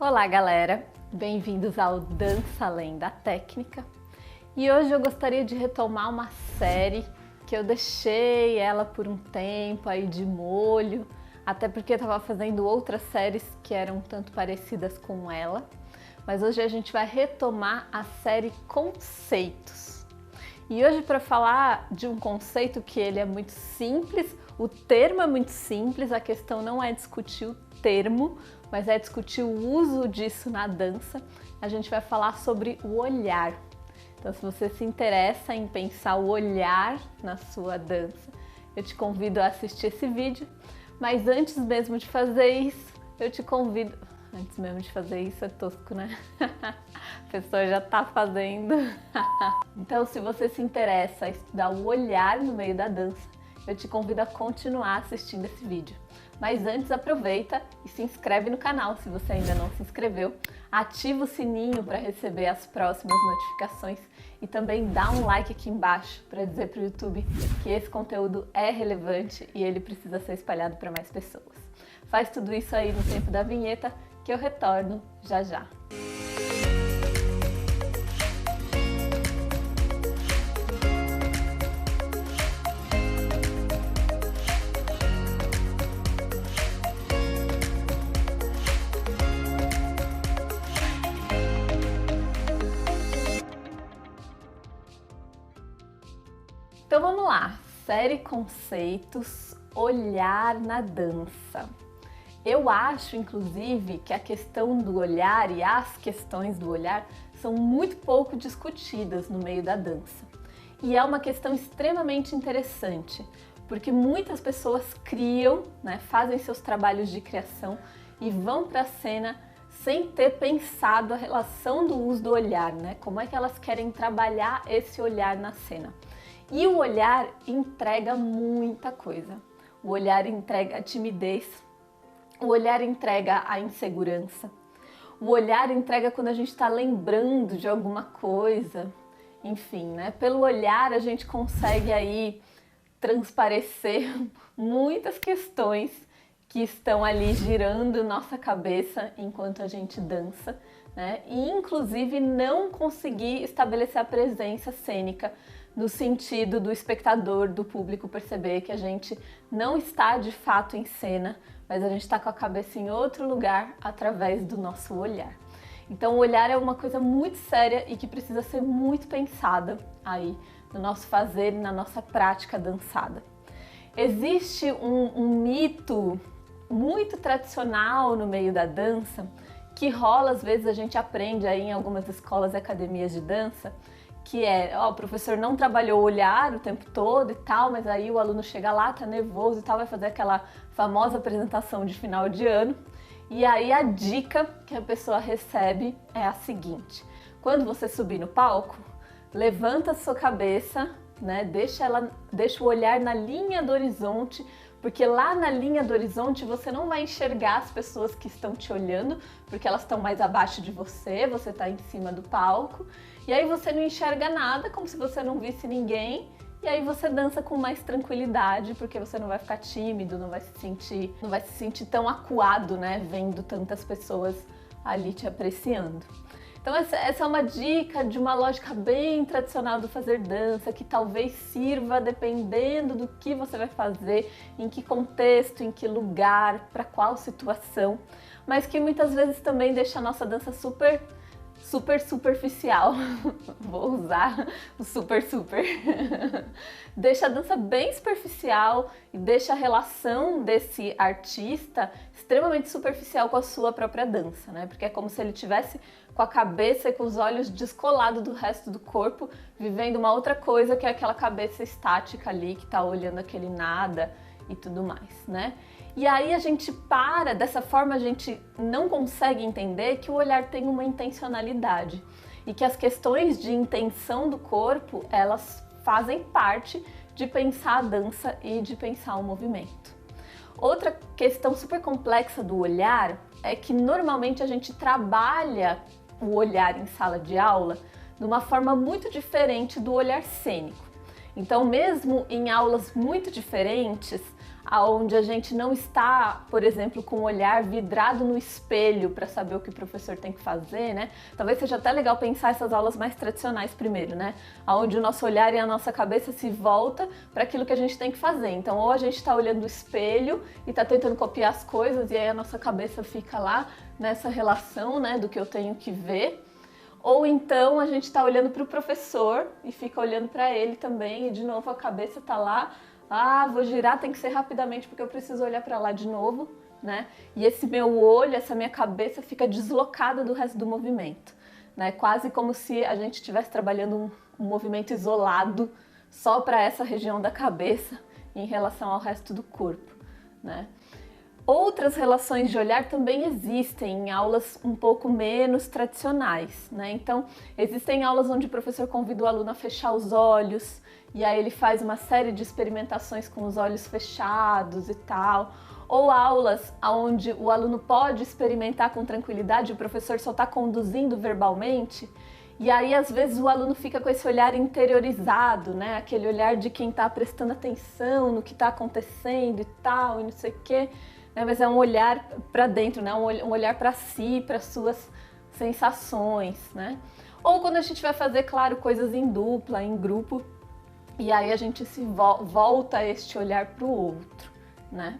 Olá, galera! Bem-vindos ao Dança Além da Técnica. E hoje eu gostaria de retomar uma série que eu deixei ela por um tempo aí de molho, até porque eu estava fazendo outras séries que eram um tanto parecidas com ela. Mas hoje a gente vai retomar a série Conceitos. E hoje, para falar de um conceito que ele é muito simples, o termo é muito simples, a questão não é discutir o termo, mas é discutir o uso disso na dança. A gente vai falar sobre o olhar. Então, se você se interessa em pensar o olhar na sua dança, eu te convido a assistir esse vídeo. Mas antes mesmo de fazer isso, eu te convido... Antes mesmo de fazer isso é tosco, né? A pessoa já tá fazendo. Então, se você se interessa em estudar o olhar no meio da dança, eu te convido a continuar assistindo esse vídeo. Mas antes, aproveita e se inscreve no canal se você ainda não se inscreveu. Ativa o sininho para receber as próximas notificações e também dá um like aqui embaixo para dizer para o YouTube que esse conteúdo é relevante e ele precisa ser espalhado para mais pessoas. Faz tudo isso aí no tempo da vinheta que eu retorno já já. Então vamos lá, série Conceitos, olhar na dança. Eu acho, inclusive, que a questão do olhar e as questões do olhar são muito pouco discutidas no meio da dança. E é uma questão extremamente interessante, porque muitas pessoas criam, fazem seus trabalhos de criação e vão para a cena sem ter pensado a relação do uso do olhar, como é que elas querem trabalhar esse olhar na cena. E o olhar entrega muita coisa. O olhar entrega a timidez, o olhar entrega a insegurança, o olhar entrega quando a gente está lembrando de alguma coisa. Enfim, pelo olhar a gente consegue aí transparecer muitas questões que estão ali girando nossa cabeça enquanto a gente dança, e inclusive não conseguir estabelecer a presença cênica no sentido do espectador, do público perceber que a gente não está de fato em cena, mas a gente está com a cabeça em outro lugar através do nosso olhar. Então o olhar é uma coisa muito séria e que precisa ser muito pensada aí no nosso fazer e na nossa prática dançada. Existe um mito muito tradicional no meio da dança que rola, às vezes a gente aprende aí em algumas escolas e academias de dança, que é, o professor não trabalhou o olhar o tempo todo e tal, mas aí o aluno chega lá, tá nervoso e tal, vai fazer aquela famosa apresentação de final de ano. E aí a dica que a pessoa recebe é a seguinte: quando você subir no palco, levanta a sua cabeça, deixa o olhar na linha do horizonte, porque lá na linha do horizonte você não vai enxergar as pessoas que estão te olhando, porque elas estão mais abaixo de você, você está em cima do palco, e aí você não enxerga nada, como se você não visse ninguém, e aí você dança com mais tranquilidade, porque você não vai ficar tímido, não vai se sentir tão acuado, vendo tantas pessoas ali te apreciando. Então essa é uma dica de uma lógica bem tradicional do fazer dança, que talvez sirva dependendo do que você vai fazer, em que contexto, em que lugar, para qual situação, mas que muitas vezes também deixa a nossa dança super superficial. Vou usar o super. Deixa a dança bem superficial e deixa a relação desse artista extremamente superficial com a sua própria dança, porque é como se ele tivesse com a cabeça e com os olhos descolados do resto do corpo, vivendo uma outra coisa que é aquela cabeça estática ali, que tá olhando aquele nada e tudo mais, E aí a gente dessa forma a gente não consegue entender que o olhar tem uma intencionalidade e que as questões de intenção do corpo, elas fazem parte de pensar a dança e de pensar o movimento. Outra questão super complexa do olhar é que normalmente a gente trabalha o olhar em sala de aula de uma forma muito diferente do olhar cênico. Então, mesmo em aulas muito diferentes, onde a gente não está, por exemplo, com o olhar vidrado no espelho para saber o que o professor tem que fazer, né? Talvez seja até legal pensar essas aulas mais tradicionais primeiro, né? Onde o nosso olhar e a nossa cabeça se volta para aquilo que a gente tem que fazer. Então, ou a gente está olhando o espelho e está tentando copiar as coisas e aí a nossa cabeça fica lá nessa relação, né, do que eu tenho que ver. Ou então a gente está olhando para o professor e fica olhando para ele também e de novo a cabeça está lá. Vou girar, tem que ser rapidamente porque eu preciso olhar para lá de novo, né? E esse meu olho, essa minha cabeça fica deslocada do resto do movimento, né? Quase como se a gente estivesse trabalhando um movimento isolado só para essa região da cabeça em relação ao resto do corpo, né? Outras relações de olhar também existem em aulas um pouco menos tradicionais, né? Então, existem aulas onde o professor convida o aluno a fechar os olhos e aí ele faz uma série de experimentações com os olhos fechados e tal. Ou aulas onde o aluno pode experimentar com tranquilidade, o professor só está conduzindo verbalmente. E aí, às vezes, o aluno fica com esse olhar interiorizado, né? Aquele olhar de quem está prestando atenção no que está acontecendo e tal, e não sei o quê. Mas é um olhar para dentro, né? Um olhar para si, para suas sensações, né? Ou quando a gente vai fazer, claro, coisas em dupla, em grupo, e aí a gente se volta este olhar para o outro, né?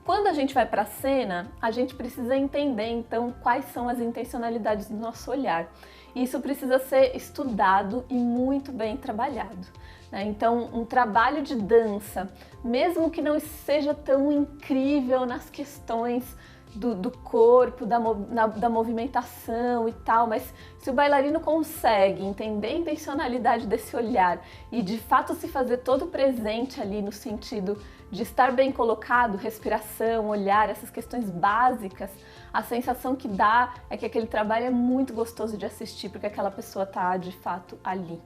Quando a gente vai para a cena, a gente precisa entender, então, quais são as intencionalidades do nosso olhar. Isso precisa ser estudado e muito bem trabalhado, né? Então, um trabalho de dança, mesmo que não seja tão incrível nas questões do corpo, da movimentação e tal, mas se o bailarino consegue entender a intencionalidade desse olhar e de fato se fazer todo presente ali no sentido de estar bem colocado, respiração, olhar, essas questões básicas, a sensação que dá é que aquele trabalho é muito gostoso de assistir porque aquela pessoa está de fato ali.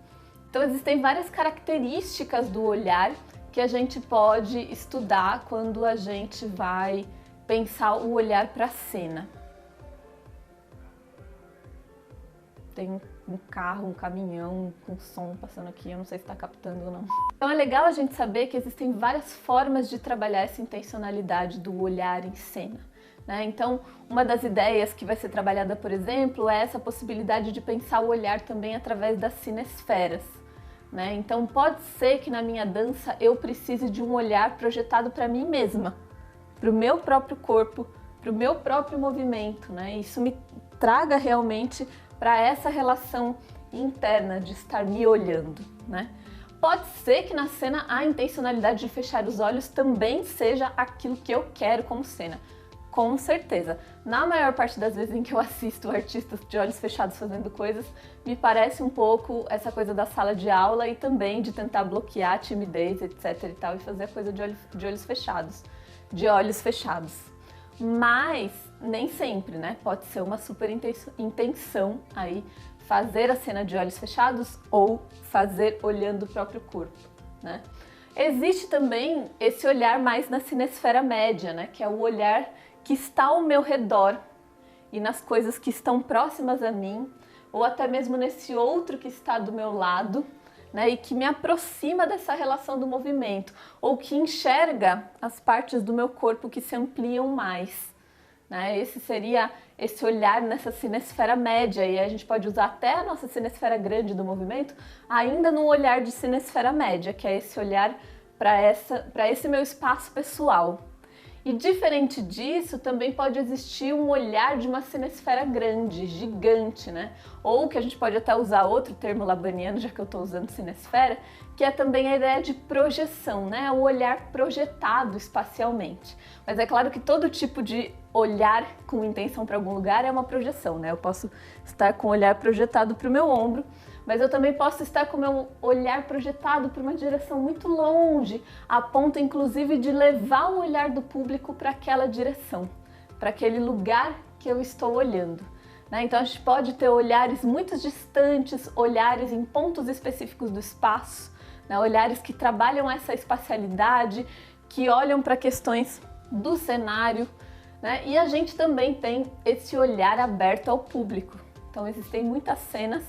Então existem várias características do olhar que a gente pode estudar quando a gente vai pensar o olhar para a cena. Tem um carro, um caminhão com som passando aqui, eu não sei se está captando ou não. Então é legal a gente saber que existem várias formas de trabalhar essa intencionalidade do olhar em cena, né? Então, uma das ideias que vai ser trabalhada, por exemplo, é essa possibilidade de pensar o olhar também através das cinesferas, né? Então pode ser que na minha dança eu precise de um olhar projetado para mim mesma, para o meu próprio corpo, para o meu próprio movimento, né? Isso me traga realmente para essa relação interna de estar me olhando, né? Pode ser que na cena a intencionalidade de fechar os olhos também seja aquilo que eu quero como cena. Com certeza. Na maior parte das vezes em que eu assisto artistas de olhos fechados fazendo coisas, me parece um pouco essa coisa da sala de aula e também de tentar bloquear a timidez, etc e tal, e fazer a coisa de olhos fechados. Mas nem sempre, né? Pode ser uma super intenção aí fazer a cena de olhos fechados ou fazer olhando o próprio corpo, né? Existe também esse olhar mais na cinesfera média, né? Que é o olhar que está ao meu redor e nas coisas que estão próximas a mim, ou até mesmo nesse outro que está do meu lado, né, e que me aproxima dessa relação do movimento, ou que enxerga as partes do meu corpo que se ampliam mais, né? Esse seria esse olhar nessa cinesfera média, e a gente pode usar até a nossa cinesfera grande do movimento, ainda num olhar de cinesfera média, que é esse olhar para esse meu espaço pessoal. E diferente disso, também pode existir um olhar de uma cinesfera grande, gigante, né? Ou que a gente pode até usar outro termo labaniano, já que eu estou usando cinesfera, que é também a ideia de projeção, né? O olhar projetado espacialmente. Mas é claro que todo tipo de olhar com intenção para algum lugar é uma projeção, né? Eu posso estar com o olhar projetado para o meu ombro, mas eu também posso estar com o meu olhar projetado para uma direção muito longe, a ponto inclusive de levar o olhar do público para aquela direção, para aquele lugar que eu estou olhando, né? Então a gente pode ter olhares muito distantes, olhares em pontos específicos do espaço, né? Olhares que trabalham essa espacialidade, que olham para questões do cenário, né? E a gente também tem esse olhar aberto ao público. Então existem muitas cenas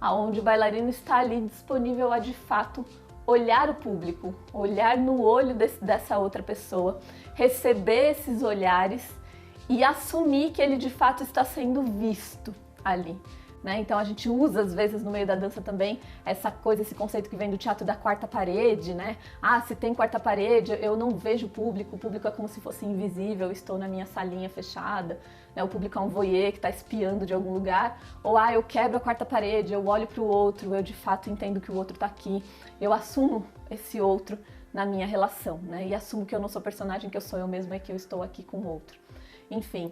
onde o bailarino está ali disponível a de fato olhar o público, olhar no olho dessa outra pessoa, receber esses olhares e assumir que ele de fato está sendo visto ali. Né? Então a gente usa às vezes no meio da dança também essa coisa, esse conceito que vem do teatro da quarta parede, né? Ah, se tem quarta parede, eu não vejo o público é como se fosse invisível, eu estou na minha salinha fechada, né? O público é um voyeur que está espiando de algum lugar, ou eu quebro a quarta parede, eu olho para o outro, eu de fato entendo que o outro está aqui, eu assumo esse outro na minha relação, né? E assumo que eu não sou personagem, que eu sou eu mesma e que eu estou aqui com o outro. Enfim.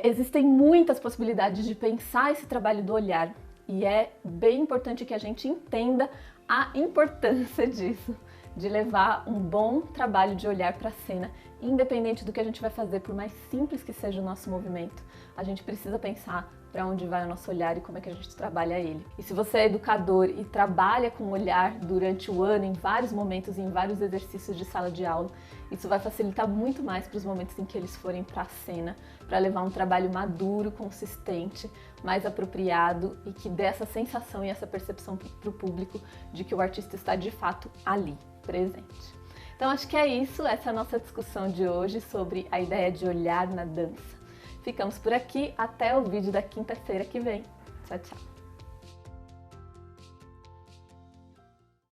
Existem muitas possibilidades de pensar esse trabalho do olhar e é bem importante que a gente entenda a importância disso, de levar um bom trabalho de olhar para a cena, independente do que a gente vai fazer, por mais simples que seja o nosso movimento. A gente precisa pensar para onde vai o nosso olhar e como é que a gente trabalha ele. E se você é educador e trabalha com o olhar durante o ano, em vários momentos, em vários exercícios de sala de aula, isso vai facilitar muito mais para os momentos em que eles forem para a cena, para levar um trabalho maduro, consistente, mais apropriado e que dê essa sensação e essa percepção para o público de que o artista está de fato ali, presente. Então acho que é isso, essa é a nossa discussão de hoje sobre a ideia de olhar na dança. Ficamos por aqui, até o vídeo da quinta-feira que vem. Tchau, tchau!